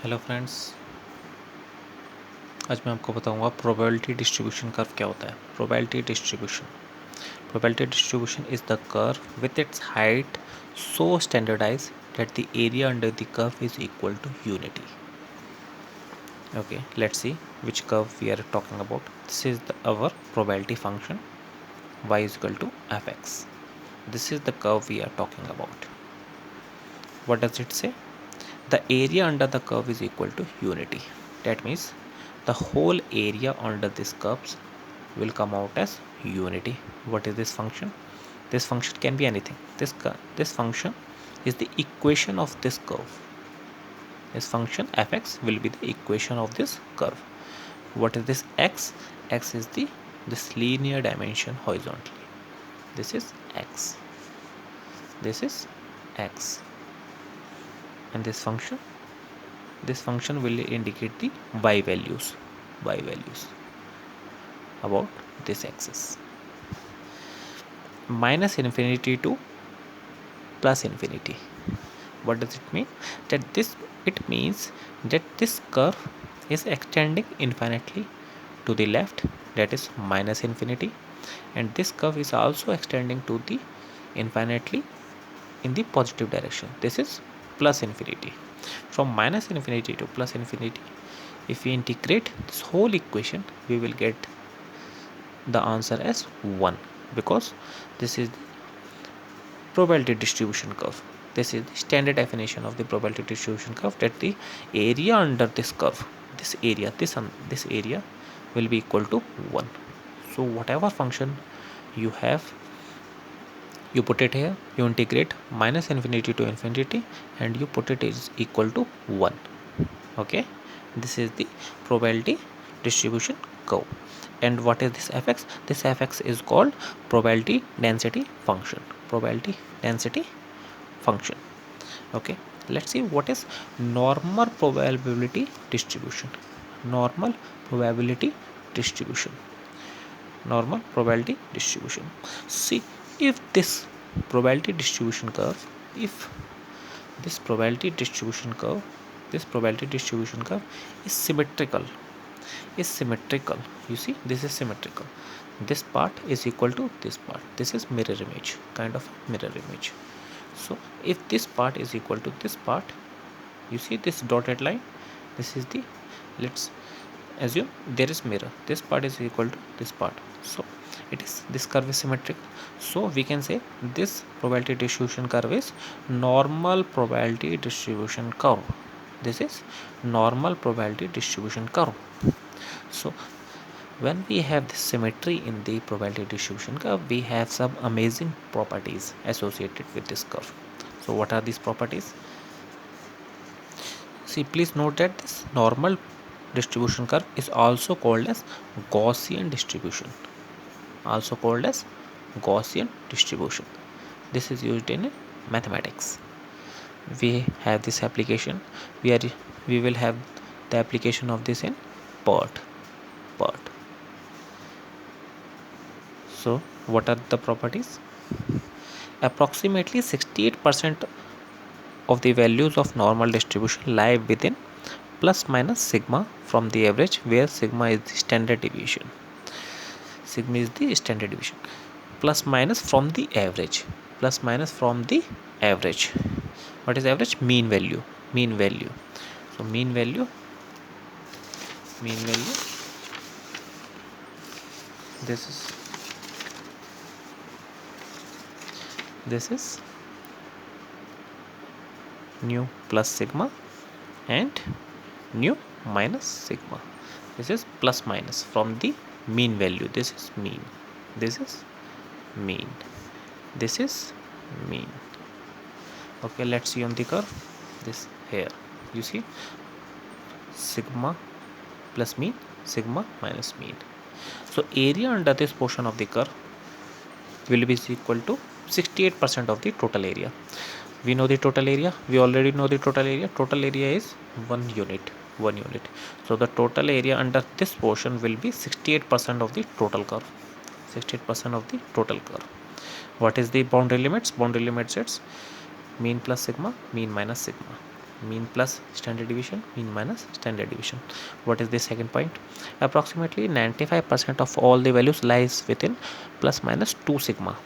Hello friends, आज मैं आपको बताऊंगा प्रोबेबिलिटी डिस्ट्रीब्यूशन कर्व क्या होता है। Probability distribution is the curve with its height so standardize that the area under the curve is equal to unity. Okay, let's see which curve we are talking about. This is our probability function y is equal to fx. This is the curve we are talking about. What does it say? The area under the curve is equal to unity. That means the whole area under this curve will come out as unity. What is this function? This function can be anything. This function is the equation of this curve. This function fx will be the equation of this curve. What is this x? X is this linear dimension horizontally. This is x. This is x. And this function will indicate the y values about this axis. Minus infinity to plus infinity. What does it mean? It means that this curve is extending infinitely to the left, that is minus infinity, and this curve is also extending to the infinitely in the positive direction. This is plus infinity. From minus infinity to plus infinity, if we integrate this whole equation, we will get the answer as 1, because this is the probability distribution curve. This is the standard definition of the probability distribution curve, that the area under this curve, this area will be equal to 1. So whatever function you have, you put it here, you integrate minus infinity to infinity, and you put it is equal to 1. Okay, this is the probability distribution curve. And what is this fx? This fx is called probability density function. Okay, let's see what is normal probability distribution. Normal probability distribution. See, if this probability distribution curve, this probability distribution curve is symmetrical. You see, this is symmetrical. This part is equal to this part. This is mirror image, kind of mirror image. So if this part is equal to this part, you see this dotted line, this is the, let's assume there is mirror, this part is equal to this part, so this curve is symmetric. So we can say this probability distribution curve is normal probability distribution curve. This is normal probability distribution curve. So when we have this symmetry in the probability distribution curve, we have some amazing properties associated with this curve. So what are these properties? See, please note that this normal distribution curve is also called as Gaussian distribution. This is used in mathematics. We have this application. We will have the application of this in PERT. So what are the properties? Approximately 68% of the values of normal distribution lie within plus minus sigma from the average, where sigma is the standard deviation. Plus minus from the average. What is average? Mean value. So mean value, this is nu plus sigma and nu minus sigma. This is plus minus from the mean value. This is mean. Okay, let's see on the curve. This here, you see, sigma plus mean, sigma minus mean. So area under this portion of the curve will be equal to 68% of the total area. We know the total area. We already know the total area. Total area is 1 unit. So the total area under this portion will be 68% of the total curve. What is the boundary limits? Boundary limit sets mean plus sigma, mean minus sigma. mean plus standard deviation, mean minus standard deviation. What is the second point? Approximately 95% of all the values lies within plus minus 2 sigma,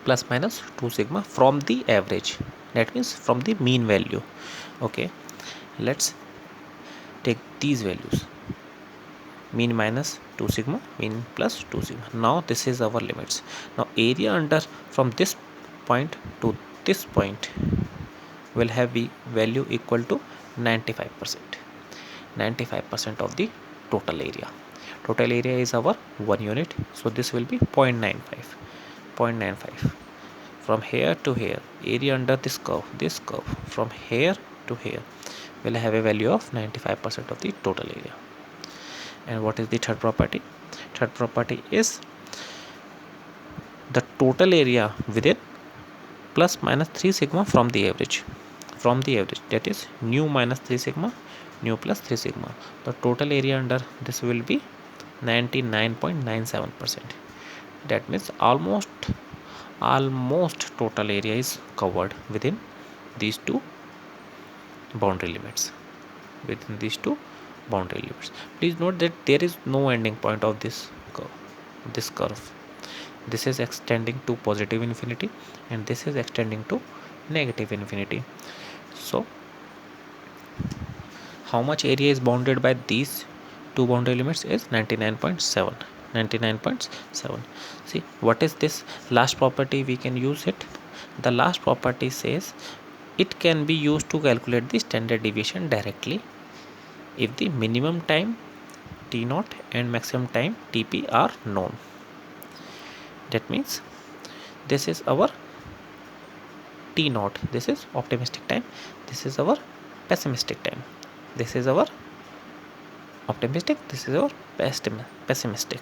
plus minus 2 sigma from the average, that means from the mean value. Okay, let's take these values, mean minus 2 sigma, mean plus 2 sigma. Now this is our limits. Now area under from this point to this point will have the value equal to 95%. 95% of the total area. Total area is our 1 unit, so this will be 0.95. 0.95 from here to here, area under this curve from here to here will have a value of 95% of the total area. And what is the third property? Third property is the total area within plus minus 3 sigma from the average, that is nu minus 3 sigma, nu plus 3 sigma. The total area under this will be 99.97%. that means almost total area is covered within these two boundary limits. Please note that there is no ending point of this curve. This is extending to positive infinity and this is extending to negative infinity. So how much area is bounded by these two boundary limits is 99.7. 99.7. See, what is this last property? We can use it. The last property says it can be used to calculate the standard deviation directly if the minimum time t0 and maximum time tp are known. That means this is our t0, this is optimistic time, this is our pessimistic time. This is our optimistic, this is our pessimistic.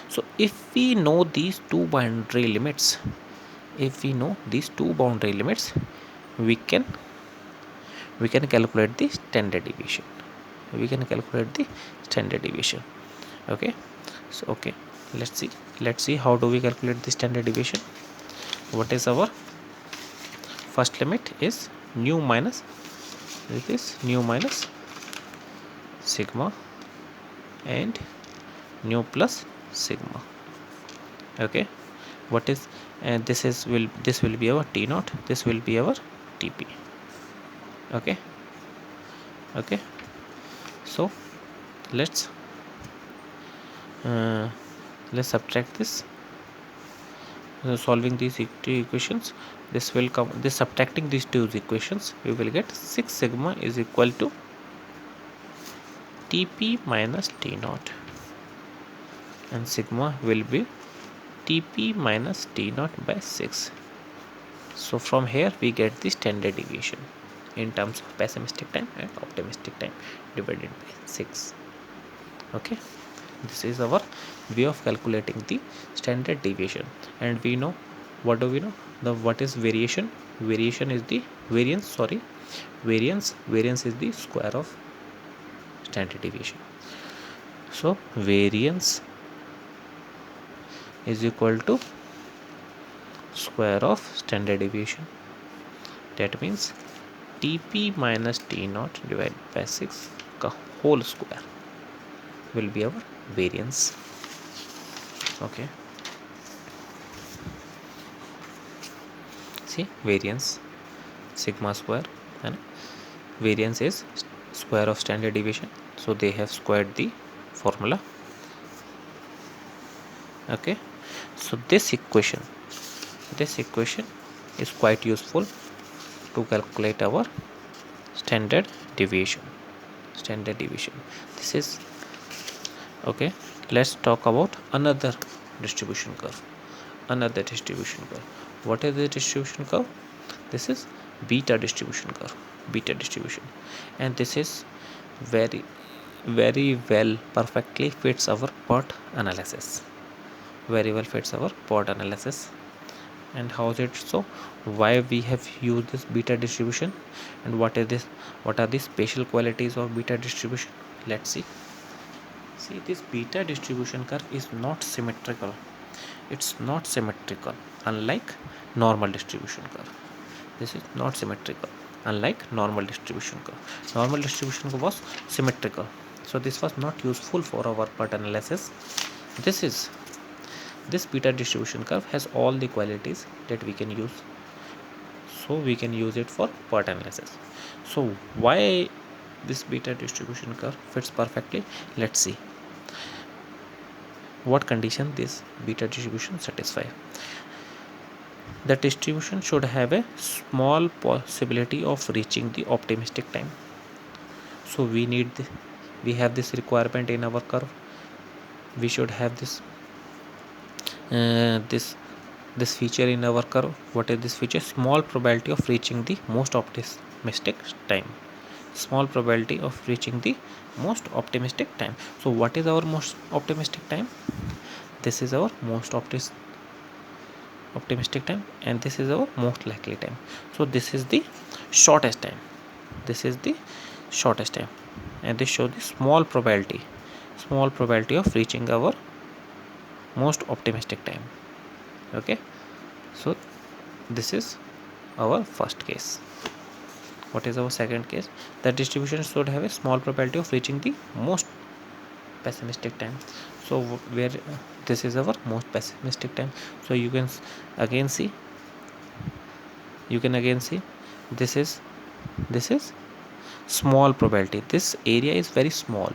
So if we know these two boundary limits, we can calculate the standard deviation. Okay, so okay, let's see how do we calculate the standard deviation. What is our first limit is nu minus, this is nu minus sigma and nu plus sigma. Okay, what is, and this will be our t0, this will be our tp. Okay, so let's subtract this. Solving these two equations, this will come, this subtracting these two equations, we will get 6 sigma is equal to tp minus t0 and sigma will be tp minus t0 by 6. So from here we get the standard deviation in terms of pessimistic time and optimistic time divided by 6. Okay, this is our way of calculating the standard deviation. And we know, what do we know? What is variation? Variation is the variance is the square of standard deviation. So variance is equal to square of standard deviation. That means tp minus t0 divided by 6 का whole square will be our variance. Okay, see, variance sigma square and variance is square of standard deviation, so they have squared the formula. Okay, so this equation is quite useful to calculate our standard deviation. This is okay. Let's talk about another distribution curve. What is the distribution curve? This is beta distribution curve. And this is very well perfectly fits our PERT analysis. And how is it so? Why we have used this beta distribution, and what are the special qualities of beta distribution? Let's see. This beta distribution curve is not symmetrical. It's not symmetrical, unlike normal distribution curve. This is not symmetrical, unlike normal distribution curve. Normal distribution curve was symmetrical, so this was not useful for our PERT analysis. This beta distribution curve has all the qualities that we can use, so we can use it for PERT analysis. So why this beta distribution curve fits perfectly? Let's see what condition this beta distribution satisfy. The distribution should have a small possibility of reaching the optimistic time. So we have this requirement in our curve. We should have this feature in our curve. What is this feature? Small probability of reaching the most optimistic time. Small probability of reaching the most optimistic time. So what is our most optimistic time? This is our most optimistic time, and this is our most likely time. So this is the shortest time. This is the shortest time, and this shows the small probability of reaching our most optimistic time. Okay, so this is our first case. What is our second case? The distribution should have a small probability of reaching the most pessimistic time. So where this is our most pessimistic time. So you can again see this is small probability. This area is very small,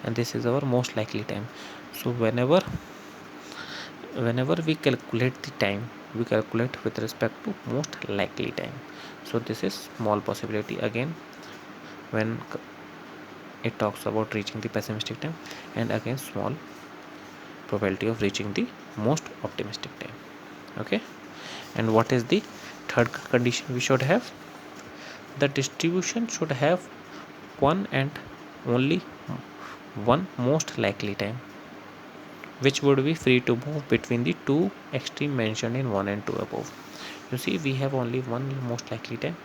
and this is our most likely time. So whenever we calculate the time, we calculate with respect to most likely time. So this is small possibility again when it talks about reaching the pessimistic time, and again small probability of reaching the most optimistic time. Okay, and what is the third condition we should have? The distribution should have one and only one most likely time, which would be free to move between the two extreme mentioned in 1 and 2 above. You see, we have only one most likely time.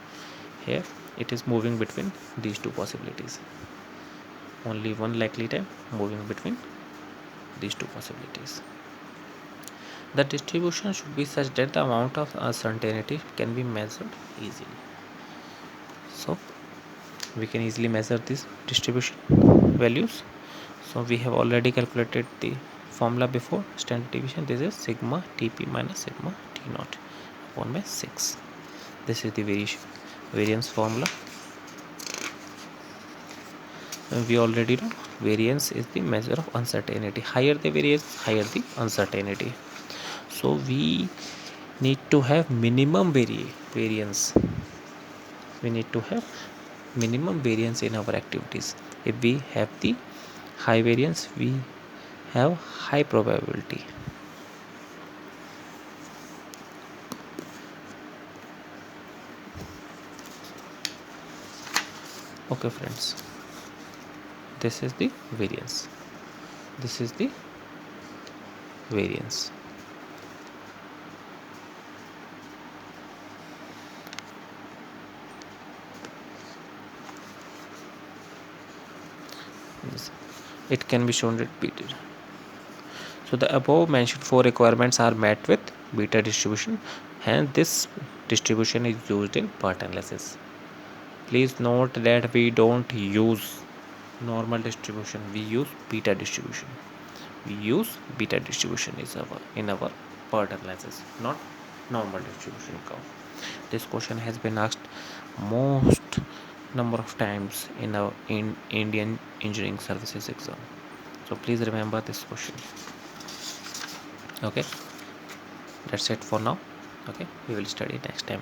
Here it is moving between these two possibilities. Only one likely time moving between these two possibilities. The distribution should be such that the amount of uncertainty can be measured easily. So we can easily measure these distribution values. So we have already calculated the formula before. Standard deviation, this is sigma tp minus sigma t naught upon by 6. This is the variance formula. We already know variance is the measure of uncertainty. Higher the variance, higher the uncertainty. So we need to have minimum variance. We need to have minimum variance in our activities. If we have the high variance, we have high probability. Okay friends, this is the variance. It can be shown repeated. So the above mentioned 4 requirements are met with beta distribution, hence this distribution is used in PERT analysis. Please note that we don't use normal distribution, we use beta distribution. In our PERT analysis, not normal distribution curve. This question has been asked most number of times in our Indian engineering services exam. So please remember this question. Okay, that's it for now. Okay, we will study next time.